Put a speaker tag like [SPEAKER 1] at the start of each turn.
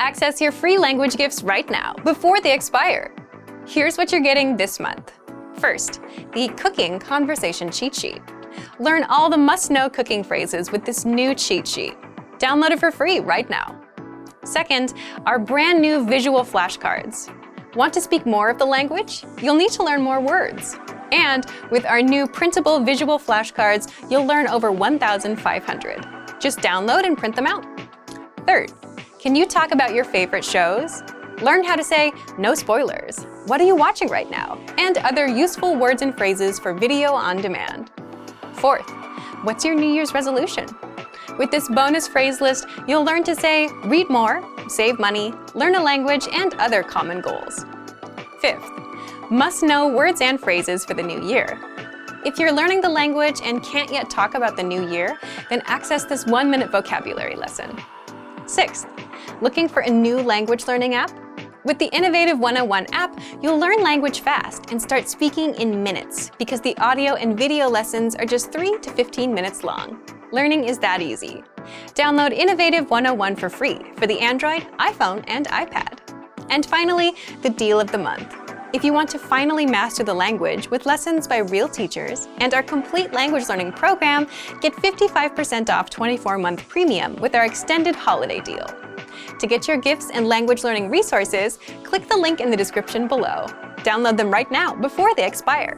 [SPEAKER 1] Access your free language gifts right now, before they expire. Here's what you're getting this month. First, the Cooking Conversation Cheat Sheet. Learn all the must-know cooking phrases with this new cheat sheet. Download it for free right now. Second, our brand new visual flashcards. Want to speak more of the language? You'll need to learn more words. And with our new printable visual flashcards, you'll learn over 1,500. Just download and print them out. Third, can you talk about your favorite shows? Learn how to say, no spoilers, what are you watching right now? And other useful words and phrases for video on demand. Fourth, what's your New Year's resolution? With this bonus phrase list, you'll learn to say, read more, save money, learn a language, and other common goals. Fifth, must-know words and phrases for the new year. If you're learning the language and can't yet talk about the new year, then access this 1-minute vocabulary lesson. Sixth, looking for a new language learning app? With the Innovative 101 app, you'll learn language fast and start speaking in minutes because the audio and video lessons are just 3 to 15 minutes long. Learning is that easy. Download Innovative 101 for free for the Android, iPhone, and iPad. And finally, the deal of the month. If you want to finally master the language with lessons by real teachers and our complete language learning program, get 55% off 24-month premium with our extended holiday deal. To get your gifts and language learning resources, click the link in the description below. Download them right now before they expire.